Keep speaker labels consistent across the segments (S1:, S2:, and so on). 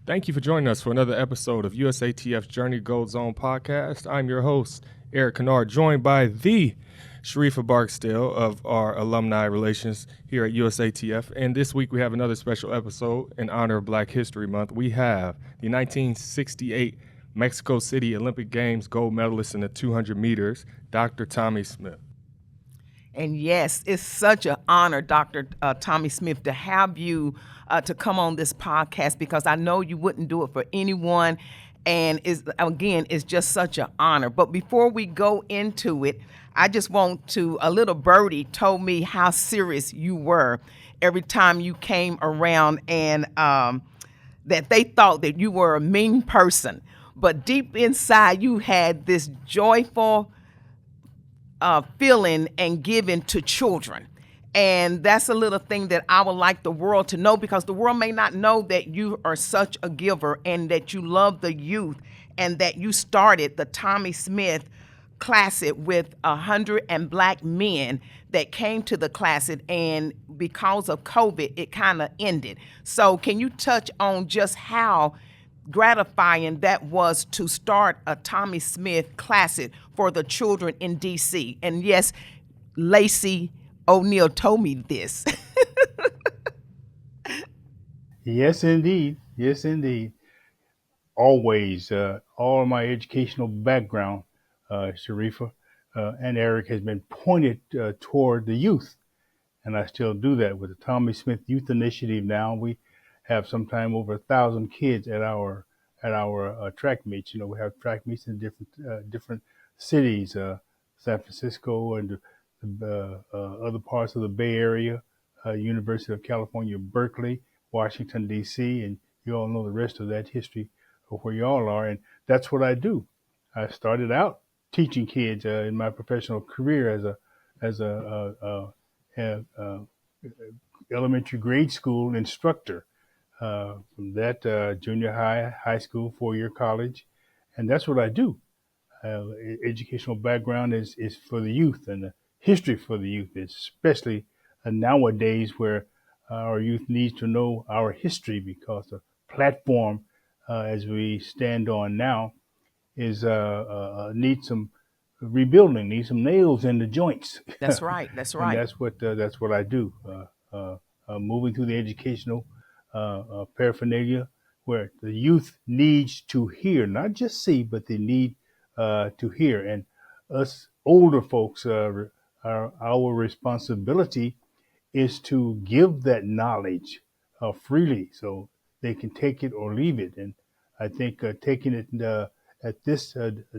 S1: Thank you for joining us for another episode of USATF Journey Gold Zone podcast. I'm your host, Erik Kynard, joined by the Sharrieffa Barksdale of our alumni relations here at USATF. And this week we have another special episode in honor of Black History Month. We have the 1968 Mexico City Olympic Games gold medalist in the 200 meters, Dr. Tommie Smith.
S2: And yes, it's such an honor, Dr. Tommie Smith, to have you to come on this podcast, because I know you wouldn't do it for anyone. And it's just such an honor. But before we go into it, I just want to, a little birdie told me how serious you were every time you came around, and that they thought that you were a mean person. But deep inside, you had this joyful feeling and giving to children. And that's a little thing that I would like the world to know, because the world may not know that you are such a giver and that you love the youth, and that you started the Tommie Smith Classic with 100 and Black men that came to the Classic, and because of COVID, it kind of ended. So can you touch on just how gratifying that was to start a Tommie Smith Classic for the children in D.C.? And yes, Lacey O'Neal told me this.
S3: Yes, indeed. Yes, indeed. Always, all of my educational background, Sharrieffa and Erik, has been pointed toward the youth. And I still do that with the Tommie Smith Youth Initiative. Now we have sometime over 1,000 kids at our track meets. You know, we have track meets in different cities, San Francisco and other parts of the Bay Area, University of California, Berkeley, Washington, D.C., and you all know the rest of that history of where you all are. And that's what I do. I started out teaching kids in my professional career as a elementary grade school instructor. From that, junior high school, 4-year college, and that's what I do. Educational background is for the youth, and the history for the youth, especially nowadays where our youth needs to know our history, because the platform as we stand on now is needs some rebuilding, needs some nails in the joints.
S2: That's right. That's
S3: And
S2: right.
S3: that's what I do. Moving through the educational paraphernalia, where the youth needs to hear, not just see, but they need to hear. And us older folks, our responsibility is to give that knowledge freely, so they can take it or leave it. And I think taking it at this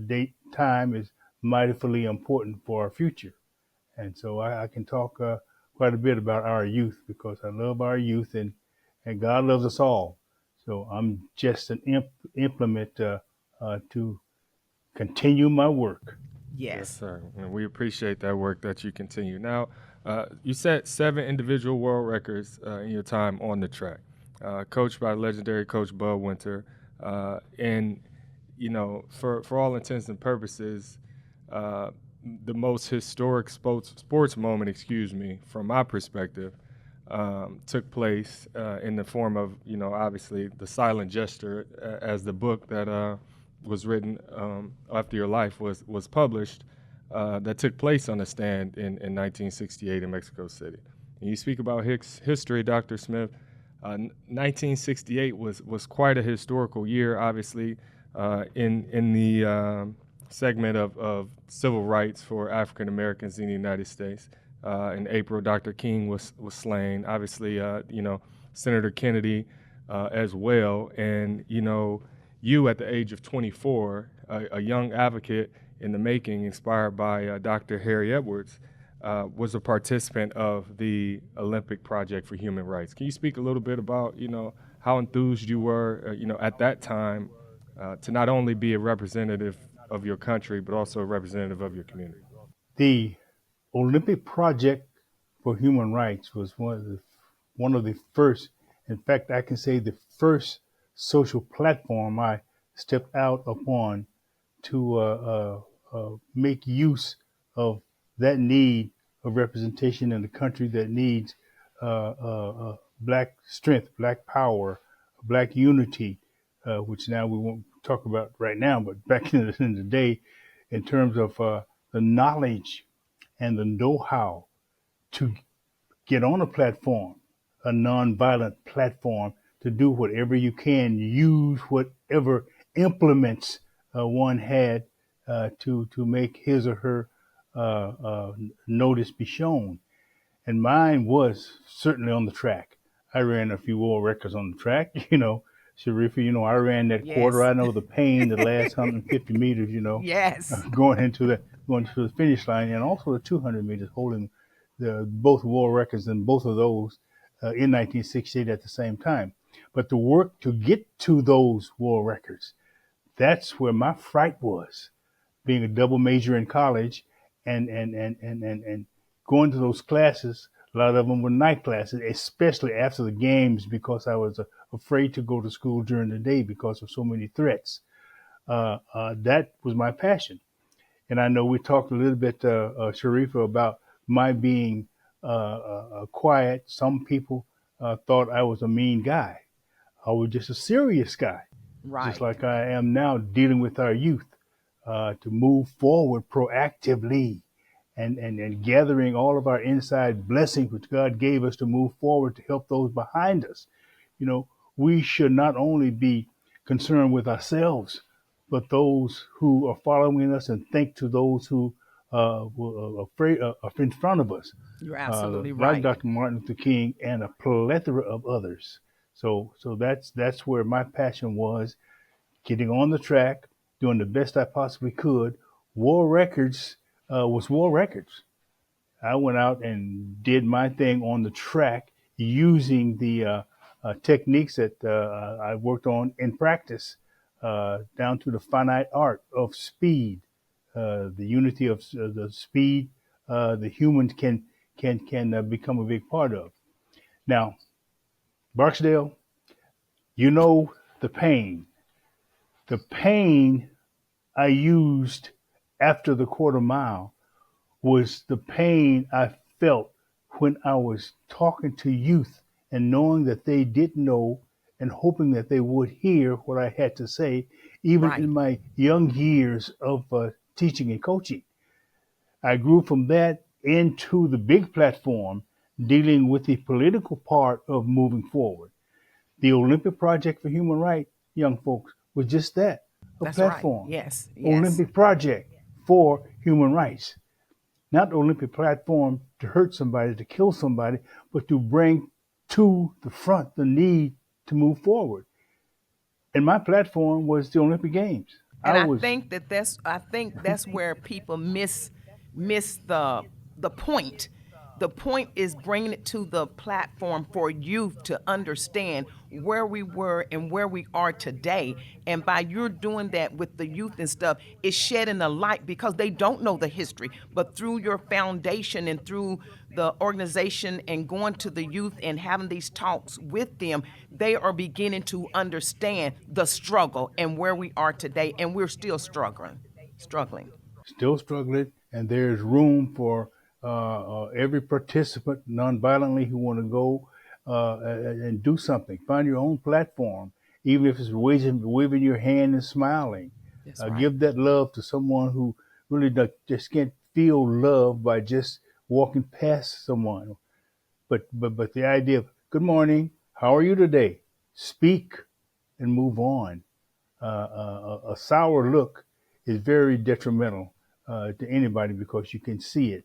S3: date time is mightily important for our future. And so I can talk quite a bit about our youth, because I love our youth, and God loves us all. So I'm just an implement to continue my work.
S1: Yes,
S2: Yes.
S1: sir. And we appreciate that work that you continue. Now, you set 7 individual world records in your time on the track, coached by legendary coach Bud Winter. And, you know, for all intents and purposes, the most historic sports moment, from my perspective, took place in the form of, you know, obviously the silent gesture, as the book that was written after your life was published, that took place on the stand in 1968 in Mexico City. And you speak about history, Dr. Smith. 1968 was quite a historical year, obviously, in the segment of civil rights for African Americans in the United States. In April, Dr. King was slain. Obviously, you know, Senator Kennedy as well. And, you know, you at the age of 24, a young advocate in the making, inspired by Dr. Harry Edwards, was a participant of the Olympic Project for Human Rights. Can you speak a little bit about, you know, how enthused you were, you know, at that time to not only be a representative of your country, but also a representative of your community?
S3: The Olympic Project for Human Rights was one of the first, in fact, I can say the first social platform I stepped out upon to make use of that need of representation in the country that needs Black strength, Black power, Black unity, which now we won't talk about right now, but back in the day, in terms of the knowledge and the know-how to get on a platform, a non-violent platform, to do whatever you can, use whatever implements one had to make his or her notice be shown. And mine was certainly on the track. I ran a few world records on the track, Sharrieffa, I ran that quarter.
S2: Yes.
S3: I know the pain, the last 150 meters,
S2: Yes.
S3: going to the finish line, and also the 200 meters, holding the both world records in both of those in 1968 at the same time. But the work to get to those world records, that's where my fright was, being a double major in college and going to those classes. A lot of them were night classes, especially after the games, because I was afraid to go to school during the day because of so many threats. That was my passion. And I know we talked a little bit, Sharrieffa, about my being quiet. Some people thought I was a mean guy. I was just a serious guy, just
S2: Right.
S3: like I am now dealing with our youth to move forward proactively and gathering all of our inside blessings which God gave us to move forward to help those behind us. You know, we should not only be concerned with ourselves, but those who are following us, and think to those who were afraid are in front of us,
S2: You're absolutely
S3: like
S2: right.
S3: Dr. Martin Luther King and a plethora of others. So that's where my passion was, getting on the track, doing the best I possibly could. World records was world records. I went out and did my thing on the track using the techniques that I worked on in practice, down to the finite art of speed, the unity of the speed the humans can become a big part of. Now, Barksdale, you know the pain. The pain I used after the quarter mile was the pain I felt when I was talking to youth and knowing that they didn't know, and hoping that they would hear what I had to say, even
S2: Right.
S3: in my young years of teaching and coaching. I grew from that into the big platform, dealing with the political part of moving forward. The Olympic Project for Human Rights, young folks, was just that, a
S2: That's right.
S3: platform.
S2: Yes. Yes.
S3: Olympic Project for Human Rights. Not the Olympic platform to hurt somebody, to kill somebody, but to bring to the front the need to move forward. And my platform was the Olympic Games. I
S2: And I
S3: was,
S2: think that's where people miss the point. The point is bringing it to the platform for youth to understand where we were and where we are today. And by you're doing that with the youth and stuff, it's shedding a light because they don't know the history. But through your foundation and through the organization and going to the youth and having these talks with them, they are beginning to understand the struggle and where we are today. And we're still struggling.
S3: still struggling, and there's room for every participant nonviolently who want to go and do something. Find your own platform, even if it's waving your hand and smiling.
S2: That's right.
S3: Give that love to someone who really just can't feel love by just walking past someone. But the idea of good morning, how are you today? Speak and move on. A sour look is very detrimental to anybody because you can see it.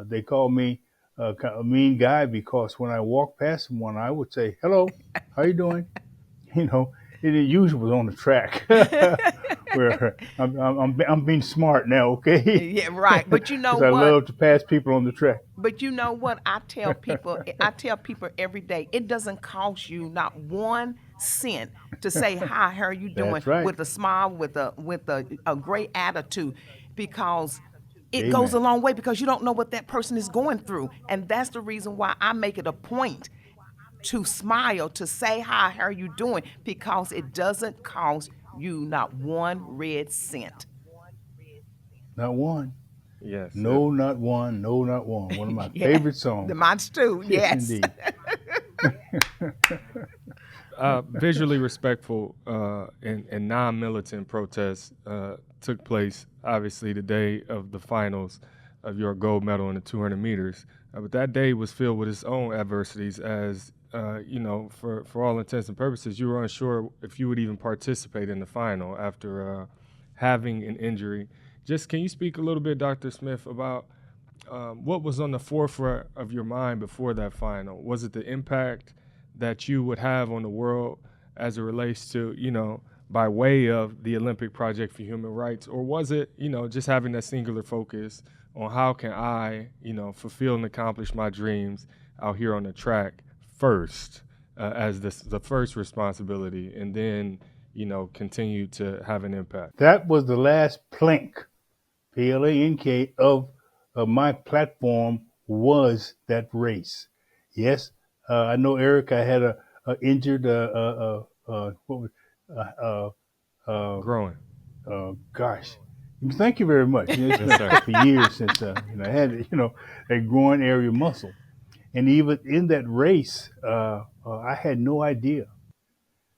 S3: They call me a mean guy because when I walk past someone, I would say, "Hello, how you doing?" You know, it usually was on the track where I'm being smart now, okay?
S2: Yeah, right. But you know
S3: Because I
S2: what?
S3: love to pass people on the track.
S2: But you know what? I tell people every day, it doesn't cost you not 1 cent to say hi, how are you doing,
S3: That's right.
S2: with a smile, with a great attitude, because it goes a
S3: Amen.
S2: long way because you don't know what that person is going through. And that's the reason why I make it a point to smile, to say hi, how are you doing, because it doesn't cost you not 1 red cent.
S3: Not one.
S1: Yes.
S3: No, not one. No, not one. One of my
S2: Yeah,
S3: favorite
S2: the
S3: songs.
S2: mine's too.
S3: Yes,
S2: Yes.
S3: indeed.
S1: Visually respectful and non-militant protests took place, obviously, the day of the finals of your gold medal in the 200 meters. But that day was filled with its own adversities as, for all intents and purposes, you were unsure if you would even participate in the final after having an injury. Just can you speak a little bit, Dr. Smith, about what was on the forefront of your mind before that final? Was it the impact that you would have on the world as it relates to, by way of the Olympic Project for Human Rights? Or was it, just having that singular focus on how can I, fulfill and accomplish my dreams out here on the track first as the first responsibility, and then, continue to have an impact?
S3: That was the last plank, PLANK, of my platform was that race. Yes, I know, Eric, I had a injured,
S1: Growing.
S3: gosh, thank you very much. It's been a couple of years since I had, a groin area muscle. And even in that race, I had no idea,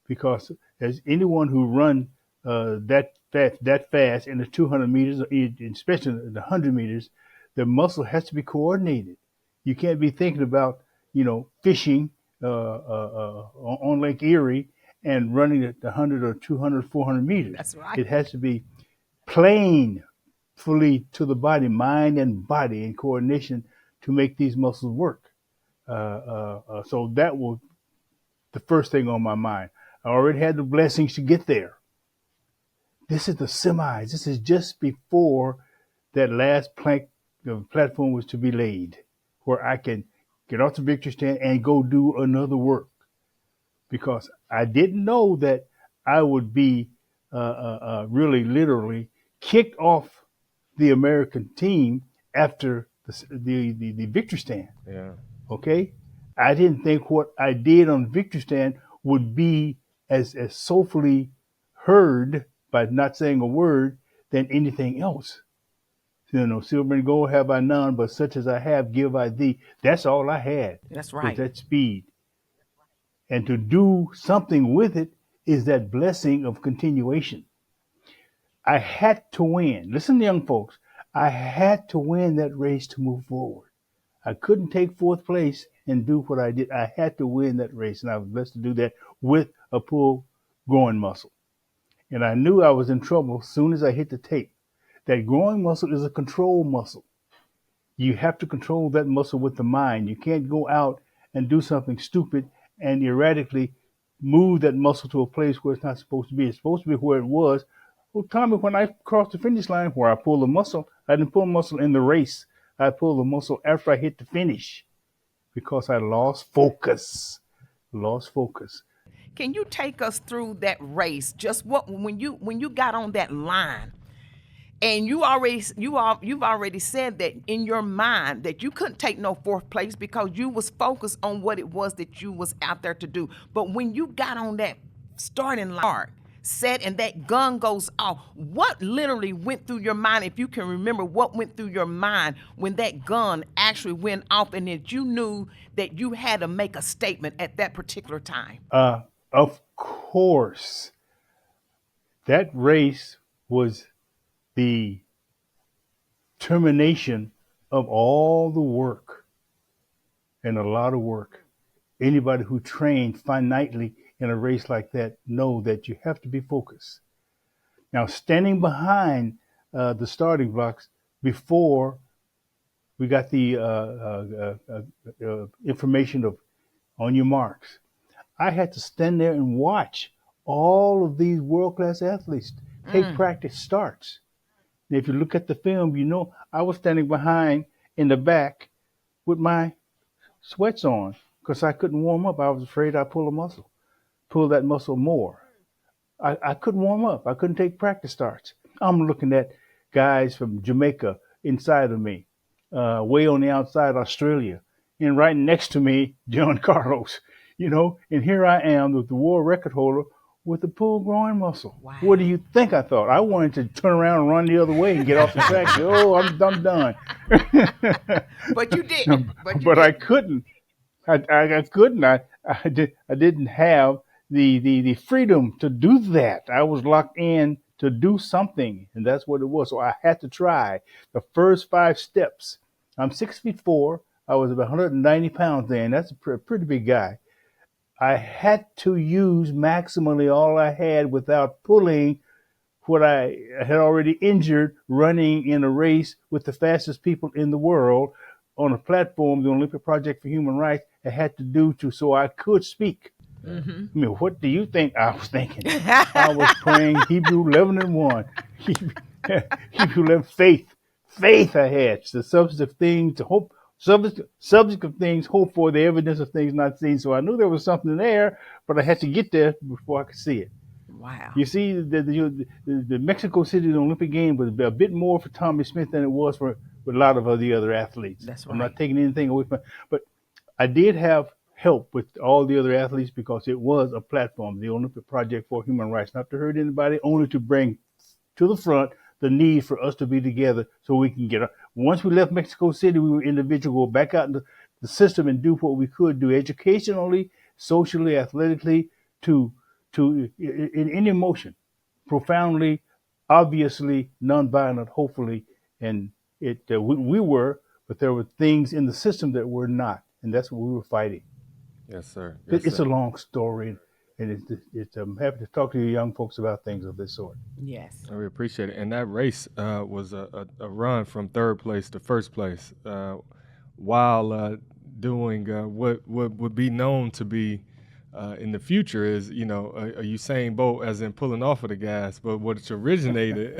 S3: because as anyone who run that fast in the 200 meters, especially the 100 meters, the muscle has to be coordinated. You can't be thinking about, fishing on Lake Erie and running at the 100 or 200, 400 meters.
S2: That's right.
S3: It has to be playing fully to the body, mind and body in coordination to make these muscles work. So that was the first thing on my mind. I already had the blessings to get there. This is the semis. This is just before that last plank of platform was to be laid, where I can get off the victory stand and go do another work. Because I didn't know that I would be really literally kicked off the American team after the victory stand.
S1: Yeah.
S3: Okay? I didn't think what I did on the victory stand would be as soulfully heard by not saying a word than anything else. Silver and gold have I none, but such as I have give I thee. That's all I had.
S2: That's right.
S3: Was that speed. And to do something with it is that blessing of continuation. I had to win. Listen, young folks, I had to win that race to move forward. I couldn't take fourth place and do what I did. I had to win that race, and I was blessed to do that with a pull groin muscle. And I knew I was in trouble as soon as I hit the tape. That groin muscle is a control muscle. You have to control that muscle with the mind. You can't go out and do something stupid and erratically move that muscle to a place where it's not supposed to be. It's supposed to be where it was. Well, Tommie, when I crossed the finish line where I pulled the muscle, I didn't pull the muscle in the race. I pulled the muscle after I hit the finish because I lost focus.
S2: Can you take us through that race? Just when you got on that line, and you've already said that in your mind that you couldn't take no fourth place because you was focused on what it was that you was out there to do. But when you got on that starting line, set, and that gun goes off, what literally went through your mind, if you can remember what went through your mind when that gun actually went off and that you knew that you had to make a statement at that particular time?
S3: Of course, that race was the termination of all the work, and a lot of work. Anybody who trained finitely in a race like that know that you have to be focused. Now, standing behind the starting blocks before we got the information of on your marks, I had to stand there and watch all of these world-class athletes take practice starts. And if you look at the film, I was standing behind in the back with my sweats on because I couldn't warm up. I was afraid I'd pull that muscle more. I couldn't warm up. I couldn't take practice starts. I'm looking at guys from Jamaica inside of me, way on the outside, Australia, and right next to me, John Carlos, and here I am with the world record holder with the pulled groin muscle.
S2: Wow.
S3: What do you think I thought? I wanted to turn around and run the other way and get off the track. Oh, I'm done.
S2: But you didn't.
S3: But I couldn't. I couldn't. I didn't have the freedom to do that. I was locked in to do something, and that's what it was. So I had to try the first 5 steps. I'm 6'4". I was about 190 pounds then. That's a pretty big guy. I had to use maximally all I had without pulling what I had already injured running in a race with the fastest people in the world on a platform, the Olympic Project for Human Rights, I had to do so I could speak.
S2: Mm-hmm.
S3: I mean, what do you think I was thinking? I was praying Hebrew 11:1. Hebrew 11, faith. Faith I had. The substance of things to hope, subject of things hoped for, the evidence of things not seen. So I knew there was something there, but I had to get there before I could see it.
S2: Wow.
S3: You see, the Mexico City Olympic game was a bit more for Tommie Smith than it was for a lot of the other athletes.
S2: That's right.
S3: I'm not taking anything away from it, but I did have help with all the other athletes because it was a platform, the Olympic Project for Human Rights, not to hurt anybody, only to bring to the front the need for us to be together so we can get up. Once we left Mexico City, we were individual, go back out into the system and do what we could do educationally, socially, athletically, to in any motion, profoundly, obviously, nonviolent, hopefully, and we were, but there were things in the system that were not, and that's what we were fighting.
S1: Yes, sir. Yes,
S3: It's
S1: sir.
S3: a long story, and I'm happy to talk to you young folks about things of this sort.
S2: Yes.
S1: We appreciate it. And that race was a run from third place to first place while doing what would be known to be in the future is, a Usain Bolt, as in pulling off of the gas, but what originated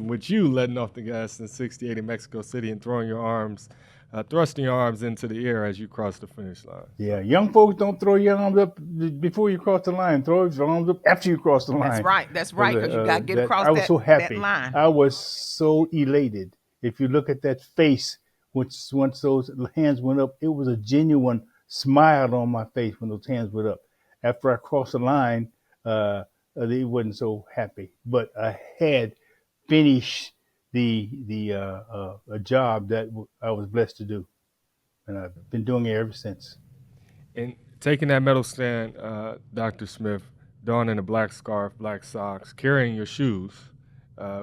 S1: with you letting off the gas in '68 in Mexico City and thrusting your arms into the air as you cross the finish line.
S3: Yeah, young folks don't throw your arms up before you cross the line. Throw your arms up after you cross the line.
S2: That's right, because you got to get across
S3: I was so happy.
S2: that line.
S3: I was so elated. If you look at that face, once those hands went up, it was a genuine smile on my face when those hands went up. After I crossed the line, they wasn't so happy. But I had finished a job that I was blessed to do, and I've been doing it ever since.
S1: And taking that medal stand, Dr. Smith, donning a black scarf, black socks, carrying your shoes,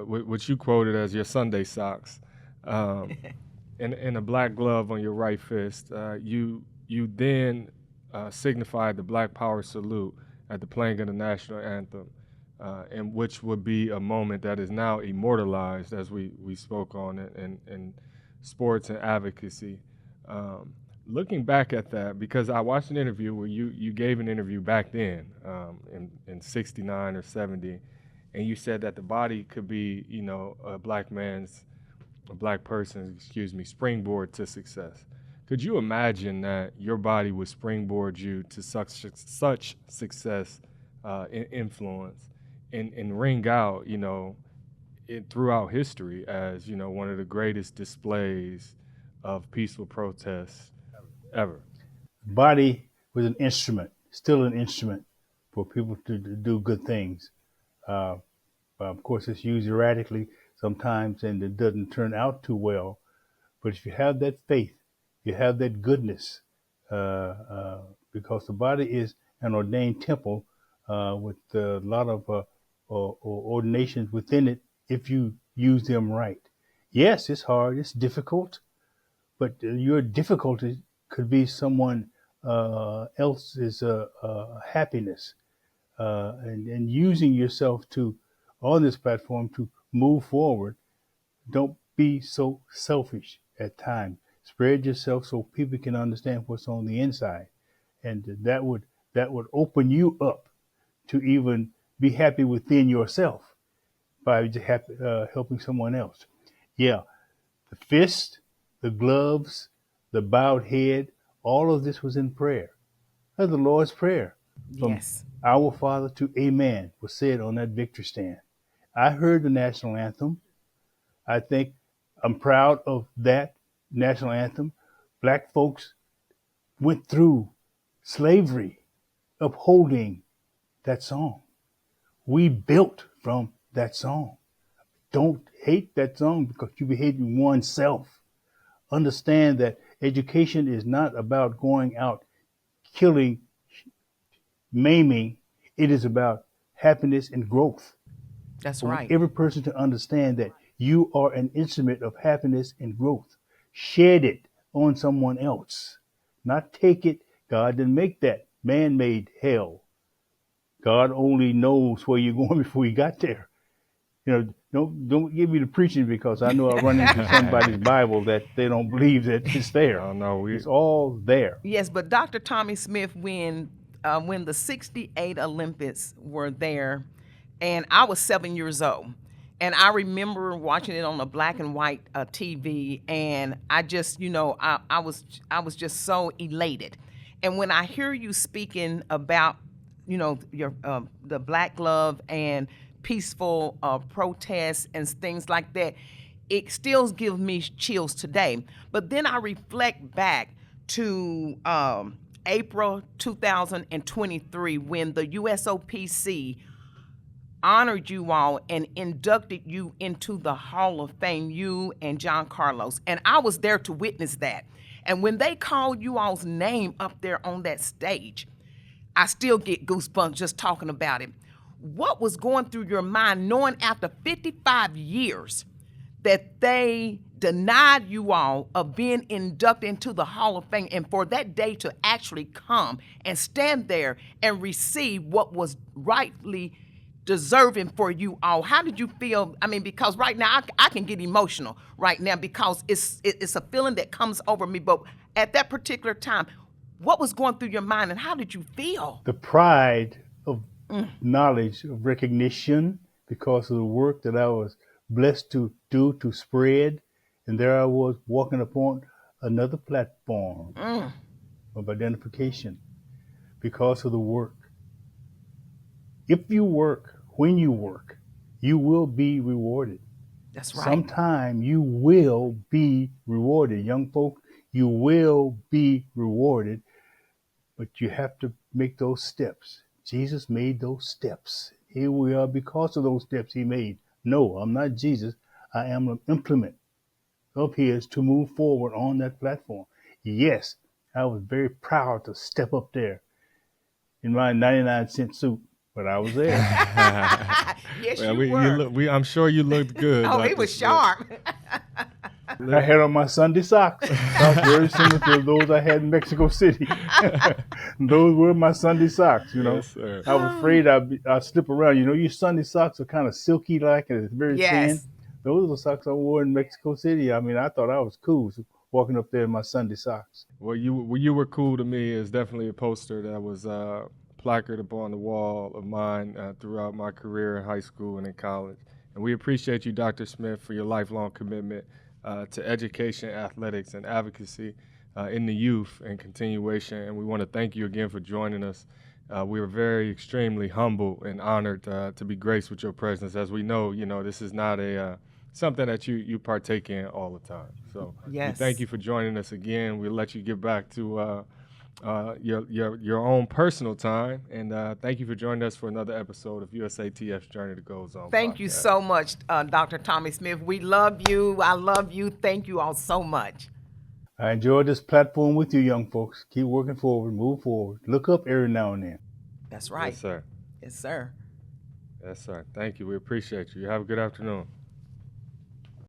S1: which you quoted as your Sunday socks, and a black glove on your right fist, you then signified the Black Power salute at the playing of the national anthem, and which would be a moment that is now immortalized, as we spoke on it, in sports and advocacy. Looking back at that, because I watched an interview where you gave an interview back then in '69 or '70, and you said that the body could be, a black person's, springboard to success. Could you imagine that your body would springboard you to such success, influence, and ring out, throughout history as, one of the greatest displays of peaceful protests ever?
S3: Body was an instrument, still an instrument for people to do good things. Of course, it's used erratically sometimes, and it doesn't turn out too well. But if you have that faith, you have that goodness, because the body is an ordained temple with a lot of ordinations within it if you use them right. Yes, it's hard, it's difficult, but your difficulty could be someone else's happiness, and using yourself on this platform to move forward. Don't be so selfish at times. Spread yourself so people can understand what's on the inside, and that would open you up to even be happy within yourself by helping someone else. Yeah, the fist, the gloves, the bowed head, all of this was in prayer. That's the Lord's Prayer. From
S2: Yes.
S3: Our Father to Amen was said on that victory stand. I heard the national anthem. I think I'm proud of that national anthem. Black folks went through slavery upholding that song. We built from that song. Don't hate that song because you be hating oneself. Understand that education is not about going out killing, maiming, It is about happiness and growth.
S2: That's
S3: I want
S2: right.
S3: every person to understand that you are an instrument of happiness and growth. Shed it on someone else, not take it. God didn't make that. Man made hell. God only knows where you're going before you got there. You know, don't give me the preaching, because I know I run into somebody's Bible that they don't believe that it's there.
S1: No, no,
S3: It's all there.
S2: Yes, but Dr. Tommie Smith, when the '68 Olympics were there, and I was 7 years old, and I remember watching it on a black and white TV, and I just, I was just so elated. And when I hear you speaking about, your the Black Glove and peaceful protests and things like that, it still gives me chills today. But then I reflect back to April 2023 when the USOPC honored you all and inducted you into the Hall of Fame, you and John Carlos. And I was there to witness that. And when they called you all's name up there on that stage, I still get goosebumps just talking about it. What was going through your mind knowing after 55 years that they denied you all of being inducted into the Hall of Fame, and for that day to actually come and stand there and receive what was rightly deserving for you all? How did you feel? I mean, because right now I can get emotional right now because it's a feeling that comes over me. But at that particular time, what was going through your mind and how did you feel?
S3: The pride of knowledge, of recognition, because of the work that I was blessed to do, to spread. And there I was walking upon another platform of identification because of the work. If you work, when you work, you will be rewarded.
S2: That's right.
S3: Sometime you will be rewarded. Young folk, you will be rewarded, but you have to make those steps. Jesus made those steps. Here we are because of those steps he made. No, I'm not Jesus. I am an implement of his to move forward on that platform. Yes, I was very proud to step up there in my 99-cent suit, but I was there.
S2: Yes,
S1: Well,
S2: you were.
S1: I'm sure you looked good.
S2: Oh, he
S1: Dr.
S2: was
S1: Smith.
S2: sharp.
S3: I had on my Sunday socks. Socks very similar to those I had in Mexico City. Those were my Sunday socks, you know.
S1: Yes, sir.
S3: I was afraid I'd slip around. You know, your Sunday socks are kind of silky like, and it's very thin.
S2: Yes.
S3: Those are the socks I wore in Mexico City. I mean, I thought I was cool walking up there in my Sunday socks.
S1: Well, you were cool to me is definitely a poster that was placard upon the wall of mine throughout my career in high school and in college. And we appreciate you, Dr. Smith, for your lifelong commitment to education, athletics, and advocacy in the youth and continuation. And we want to thank you again for joining us. We are very extremely humble and honored to be graced with your presence. As we know, this is not a something that you partake in all the time. So
S2: Yes.
S1: we thank you for joining us again. We'll let you get back to your own personal time. And thank you for joining us for another episode of USATF Journey that Goes On.
S2: Thank you so much, Dr. Tommie Smith. We love you. I love you. Thank you all so much.
S3: I enjoyed this platform with you, young folks. Keep working forward, move forward. Look up every now and then.
S2: That's right.
S1: Yes, sir.
S2: Yes, sir.
S1: Yes, sir. Thank you. We appreciate you. You have a good afternoon.